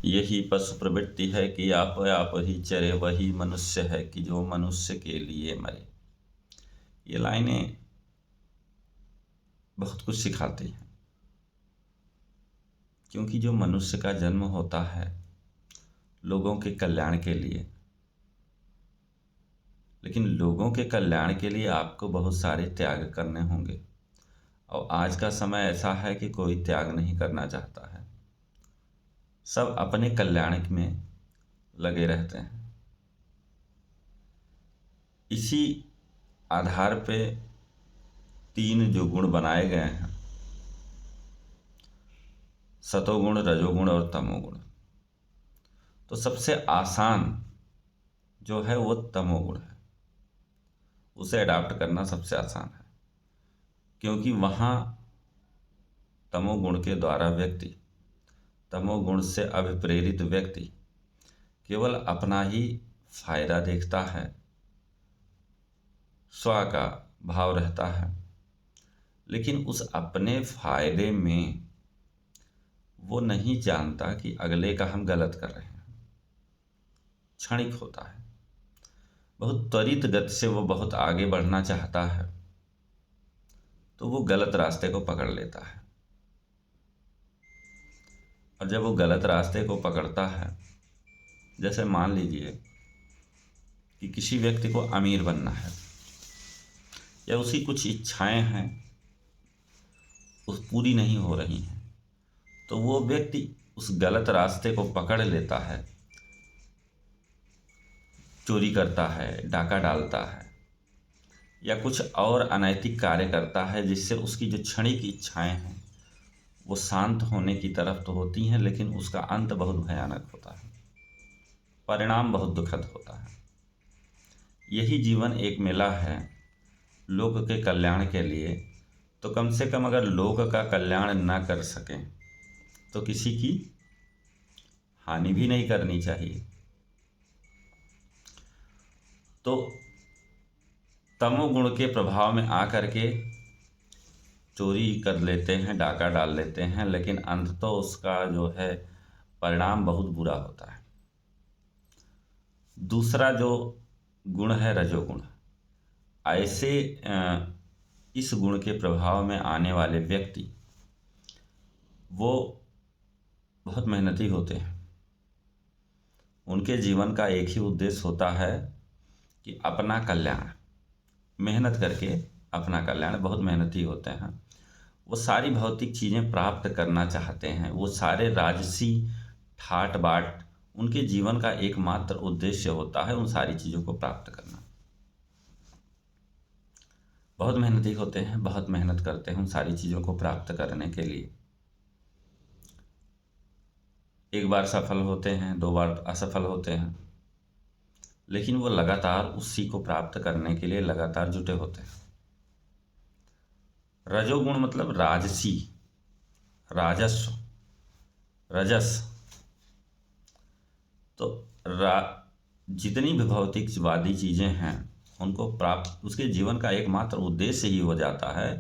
यही पशु प्रवृत्ति है कि आप ही चरे, वही मनुष्य है कि जो मनुष्य के लिए मरे। ये लाइनें बहुत कुछ सिखाती हैं, क्योंकि जो मनुष्य का जन्म होता है लोगों के कल्याण के लिए, लेकिन लोगों के कल्याण के लिए आपको बहुत सारे त्याग करने होंगे। और आज का समय ऐसा है कि कोई त्याग नहीं करना चाहता है, सब अपने कल्याण में लगे रहते हैं। इसी आधार पे तीन जो गुण बनाए गए हैं, सतोगुण, रजोगुण और तमोगुण, तो सबसे आसान जो है वो तमोगुण है। उसे अडॉप्ट करना सबसे आसान है, क्योंकि वहाँ तमोगुण के द्वारा व्यक्ति, तमोगुण से अभिप्रेरित व्यक्ति केवल अपना ही फायदा देखता है, स्व का भाव रहता है, लेकिन उस अपने फायदे में वो नहीं जानता कि अगले का हम गलत कर रहे हैं। क्षणिक होता है, बहुत त्वरित गति से वो बहुत आगे बढ़ना चाहता है, तो वो गलत रास्ते को पकड़ लेता है। और जब वो गलत रास्ते को पकड़ता है, जैसे मान लीजिए कि किसी व्यक्ति को अमीर बनना है या उसकी कुछ इच्छाएं हैं उस पूरी नहीं हो रही हैं, तो वो व्यक्ति उस गलत रास्ते को पकड़ लेता है, चोरी करता है, डाका डालता है या कुछ और अनैतिक कार्य करता है, जिससे उसकी जो क्षणिक इच्छाएं हैं वो शांत होने की तरफ तो होती हैं, लेकिन उसका अंत बहुत भयानक होता है, परिणाम बहुत दुखद होता है। यही जीवन एक मेला है लोक के कल्याण के लिए, तो कम से कम अगर लोक का कल्याण ना कर सकें तो किसी की हानि भी नहीं करनी चाहिए। तो तमोगुण के प्रभाव में आकर के चोरी कर लेते हैं, डाका डाल लेते हैं, लेकिन अंत तो उसका जो है परिणाम बहुत बुरा होता है। दूसरा जो गुण है रजोगुण, ऐसे इस गुण के प्रभाव में आने वाले व्यक्ति वो बहुत मेहनती होते हैं। उनके जीवन का एक ही उद्देश्य होता है कि अपना कल्याण, मेहनत करके अपना कल्याण, बहुत मेहनती होते हैं। वो सारी भौतिक चीज़ें प्राप्त करना चाहते हैं, वो सारे राजसी ठाट बाट उनके जीवन का एकमात्र उद्देश्य होता है उन सारी चीज़ों को प्राप्त करना। बहुत मेहनती होते हैं, बहुत मेहनत करते हैं उन सारी चीज़ों को प्राप्त करने के लिए। एक बार सफल होते हैं, दो बार असफल होते हैं, लेकिन वो लगातार उसी को प्राप्त करने के लिए लगातार जुटे होते हैं। रजोगुण मतलब राजसी, राजस्व, रजस। तो जितनी भी भौतिकवादी चीज़ें हैं उनको प्राप्त, उसके जीवन का एकमात्र उद्देश्य ही हो जाता है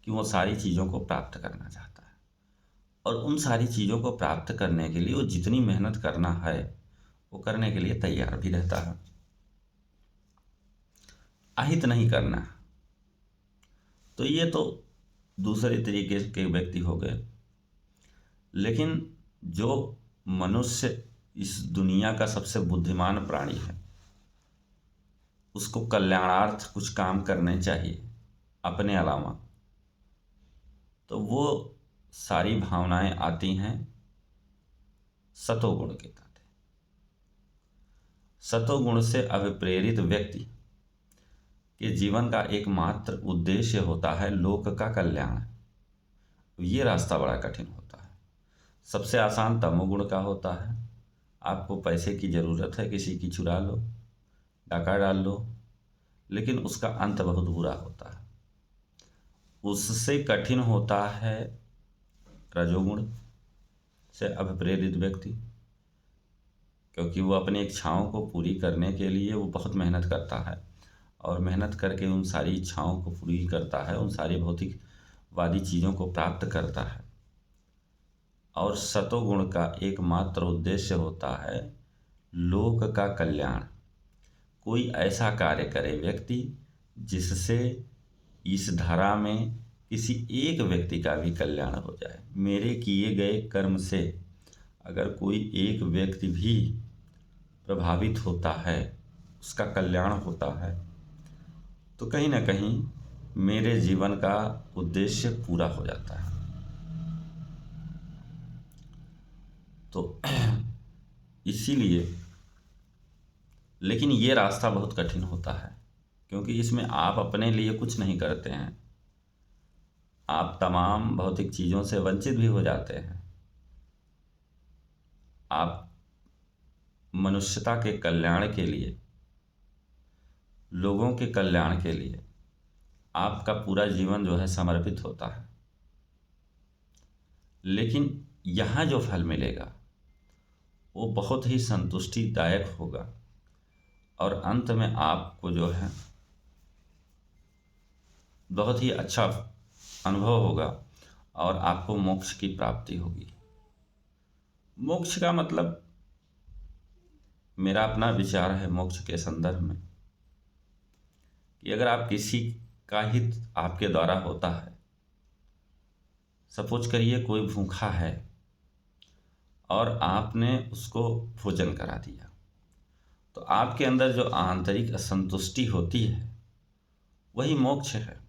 कि वो सारी चीज़ों को प्राप्त करना चाहता है। और उन सारी चीज़ों को प्राप्त करने के लिए वो जितनी मेहनत करना है वो करने के लिए तैयार भी रहता है। अहित नहीं करना, तो ये तो दूसरे तरीके के व्यक्ति हो गए। लेकिन जो मनुष्य इस दुनिया का सबसे बुद्धिमान प्राणी है, उसको कल्याणार्थ कुछ काम करने चाहिए अपने अलावा, तो वो सारी भावनाएं आती हैं सतोगुण के तहत। सतोगुण से अभिप्रेरित व्यक्ति के जीवन का एकमात्र उद्देश्य होता है लोक का कल्याण। ये रास्ता बड़ा कठिन होता है। सबसे आसान तमोगुण का होता है, आपको पैसे की ज़रूरत है, किसी की चुरा लो, डाका डाल लो, लेकिन उसका अंत बहुत बुरा होता है। उससे कठिन होता है रजोगुण से अभिप्रेरित व्यक्ति, क्योंकि वो अपनी इच्छाओं को पूरी करने के लिए वो बहुत मेहनत करता है, और मेहनत करके उन सारी इच्छाओं को पूरी करता है, उन सारी भौतिकवादी चीज़ों को प्राप्त करता है। और सतोगुण का एकमात्र उद्देश्य होता है लोक का कल्याण। कोई ऐसा कार्य करे व्यक्ति जिससे इस धरा में किसी एक व्यक्ति का भी कल्याण हो जाए। मेरे किए गए कर्म से अगर कोई एक व्यक्ति भी प्रभावित होता है, उसका कल्याण होता है, तो कहीं ना कहीं मेरे जीवन का उद्देश्य पूरा हो जाता है। तो इसीलिए, लेकिन ये रास्ता बहुत कठिन होता है, क्योंकि इसमें आप अपने लिए कुछ नहीं करते हैं। आप तमाम भौतिक चीज़ों से वंचित भी हो जाते हैं। आप मनुष्यता के कल्याण के लिए, लोगों के कल्याण के लिए आपका पूरा जीवन जो है समर्पित होता है। लेकिन यहाँ जो फल मिलेगा वो बहुत ही संतुष्टिदायक होगा और अंत में आपको जो है बहुत ही अच्छा अनुभव होगा और आपको मोक्ष की प्राप्ति होगी। मोक्ष का मतलब, मेरा अपना विचार है मोक्ष के संदर्भ में, कि अगर आप किसी का हित आपके द्वारा होता है, सपोज करिए कोई भूखा है और आपने उसको भोजन करा दिया, तो आपके अंदर जो आंतरिक असंतुष्टि होती है वही मोक्ष है।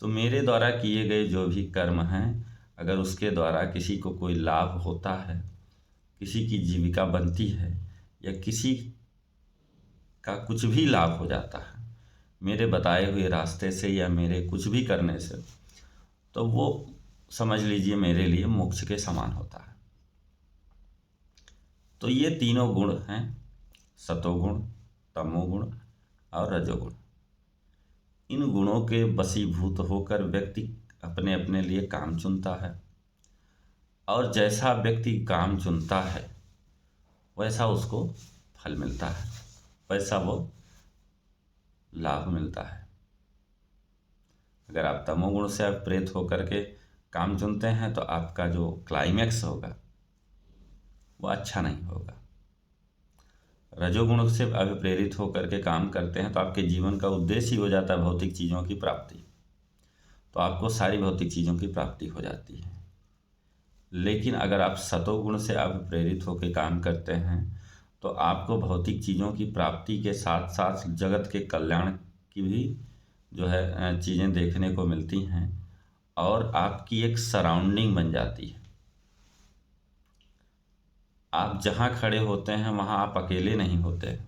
तो मेरे द्वारा किए गए जो भी कर्म हैं, अगर उसके द्वारा किसी को कोई लाभ होता है, किसी की जीविका बनती है, या किसी का कुछ भी लाभ हो जाता है मेरे बताए हुए रास्ते से या मेरे कुछ भी करने से, तो वो समझ लीजिए मेरे लिए मोक्ष के समान होता है। तो ये तीनों गुण हैं, सतोगुण, तमोगुण और रजोगुण। इन गुणों के वशीभूत होकर व्यक्ति अपने अपने लिए काम चुनता है, और जैसा व्यक्ति काम चुनता है वैसा उसको फल मिलता है, वैसा वो लाभ मिलता है। अगर आप तमोगुण से आप प्रेरित होकर के काम चुनते हैं तो आपका जो क्लाइमैक्स होगा वो अच्छा नहीं होगा। रजोगुण से अभिप्रेरित होकर के काम करते हैं तो आपके जीवन का उद्देश्य ही हो जाता है भौतिक चीज़ों की प्राप्ति, तो आपको सारी भौतिक चीज़ों की प्राप्ति हो जाती है। लेकिन अगर आप सतोगुण से अभिप्रेरित होकर काम करते हैं तो आपको भौतिक चीज़ों की प्राप्ति के साथ साथ जगत के कल्याण की भी जो है चीज़ें देखने को मिलती हैं, और आपकी एक सराउंडिंग बन जाती है। आप जहाँ खड़े होते हैं वहाँ आप अकेले नहीं होते,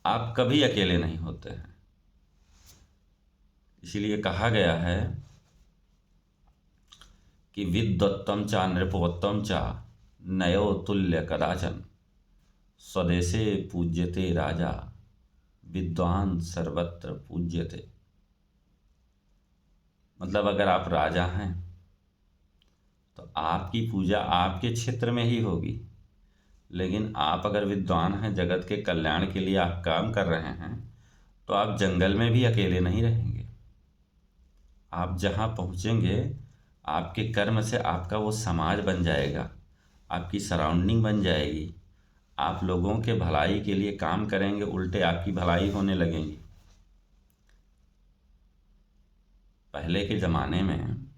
आप कभी अकेले नहीं होते हैं। इसीलिए कहा गया है कि विद्वत्तम चा नृपवत्तम चा नयो तुल्य कदाचन, स्वदेशे पूज्यते राजा विद्वान सर्वत्र पूज्यते। मतलब अगर आप राजा हैं तो आपकी पूजा आपके क्षेत्र में ही होगी, लेकिन आप अगर विद्वान हैं, जगत के कल्याण के लिए आप काम कर रहे हैं, तो आप जंगल में भी अकेले नहीं रहेंगे। आप जहाँ पहुँचेंगे आपके कर्म से आपका वो समाज बन जाएगा, आपकी सराउंडिंग बन जाएगी। आप लोगों के भलाई के लिए काम करेंगे, उल्टे आपकी भलाई होने लगेंगी। पहले के ज़माने में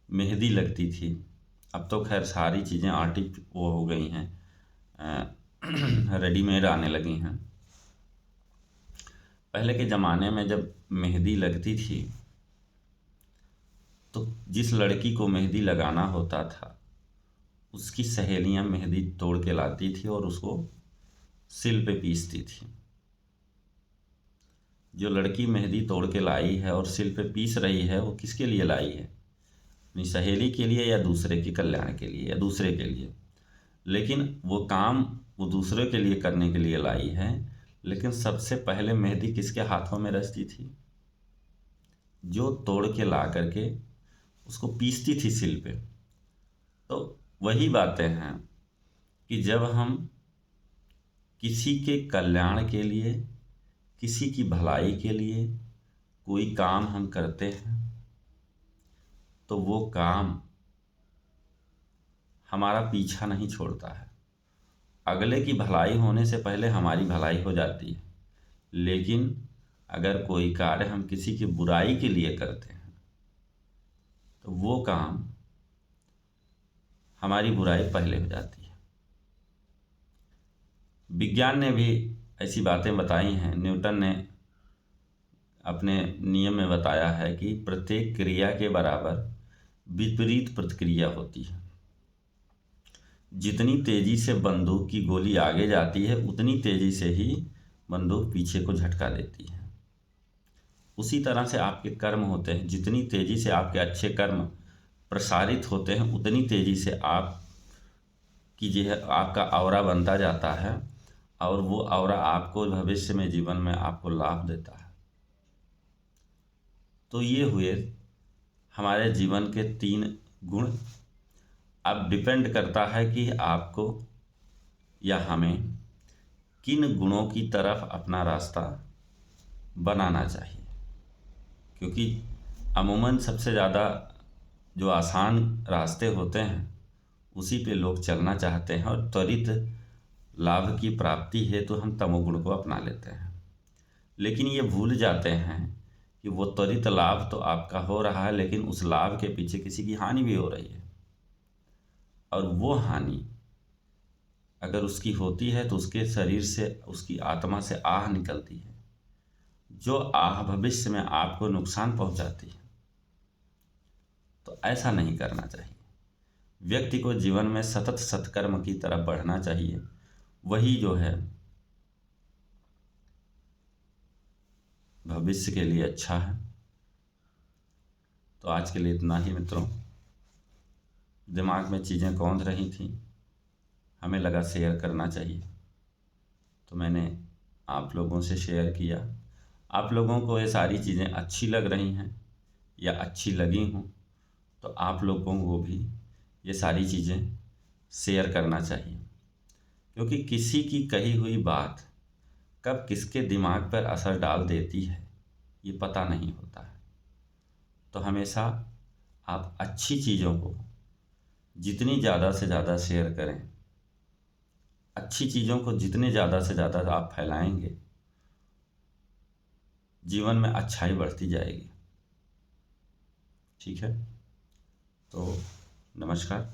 मेहंदी लगती थी, अब तो खैर सारी चीज़ें वो हो गई हैं, रेडीमेड आने लगी हैं। पहले के ज़माने में जब मेहंदी लगती थी तो जिस लड़की को मेहंदी लगाना होता था उसकी सहेलियां मेहंदी तोड़ के लाती थी और उसको सिल पे पीसती थी। जो लड़की मेहंदी तोड़ के लाई है और सिल पे पीस रही है वो किसके लिए लाई है? अपनी सहेली के लिए, या दूसरे के कल्याण के लिए, या दूसरे के लिए। लेकिन वो काम वो दूसरे के लिए करने के लिए लाई है, लेकिन सबसे पहले मेहंदी किसके हाथों में रचती थी? जो तोड़ के ला करके उसको पीसती थी सिल पे। तो वही बातें हैं कि जब हम किसी के कल्याण के लिए, किसी की भलाई के लिए कोई काम हम करते हैं तो वो काम हमारा पीछा नहीं छोड़ता है। अगले की भलाई होने से पहले हमारी भलाई हो जाती है। लेकिन अगर कोई कार्य हम किसी की बुराई के लिए करते हैं तो वो काम हमारी बुराई पहले हो जाती है। विज्ञान ने भी ऐसी बातें बताई हैं। न्यूटन ने अपने नियम में बताया है कि प्रत्येक क्रिया के बराबर विपरीत प्रतिक्रिया होती है। जितनी तेजी से बंदूक की गोली आगे जाती है उतनी तेजी से ही बंदूक पीछे को झटका देती है। उसी तरह से आपके कर्म होते हैं। जितनी तेजी से आपके अच्छे कर्म प्रसारित होते हैं उतनी तेजी से आप की जो है आपका ऑरा बनता जाता है और वो ऑरा आपको भविष्य में जीवन में आपको लाभ देता है। तो ये हुए हमारे जीवन के 3 गुण। अब डिपेंड करता है कि आपको या हमें किन गुणों की तरफ अपना रास्ता बनाना चाहिए। क्योंकि अमूमन सबसे ज़्यादा जो आसान रास्ते होते हैं उसी पे लोग चलना चाहते हैं और त्वरित लाभ की प्राप्ति हेतु हम तमोगुण को अपना लेते हैं। लेकिन ये भूल जाते हैं कि वो त्वरित लाभ तो आपका हो रहा है, लेकिन उस लाभ के पीछे किसी की हानि भी हो रही है। और वो हानि अगर उसकी होती है तो उसके शरीर से, उसकी आत्मा से आह निकलती है, जो आह भविष्य में आपको नुकसान पहुंचाती है। तो ऐसा नहीं करना चाहिए। व्यक्ति को जीवन में सतत सत्कर्म की तरफ बढ़ना चाहिए। वही जो है भविष्य के लिए अच्छा है। तो आज के लिए इतना ही मित्रों। दिमाग में चीज़ें कौंध रही थी, हमें लगा शेयर करना चाहिए, तो मैंने आप लोगों से शेयर किया। आप लोगों को ये सारी चीज़ें अच्छी लग रही हैं या अच्छी लगी हों तो आप लोगों को भी ये सारी चीज़ें शेयर करना चाहिए। क्योंकि किसी की कही हुई बात कब किसके दिमाग पर असर डाल देती है ये पता नहीं होता है। तो हमेशा आप अच्छी चीज़ों को जितनी ज़्यादा से ज़्यादा शेयर करें, अच्छी चीज़ों को जितने ज़्यादा से ज़्यादा आप फैलाएंगे, जीवन में अच्छाई बढ़ती जाएगी। ठीक है, तो नमस्कार।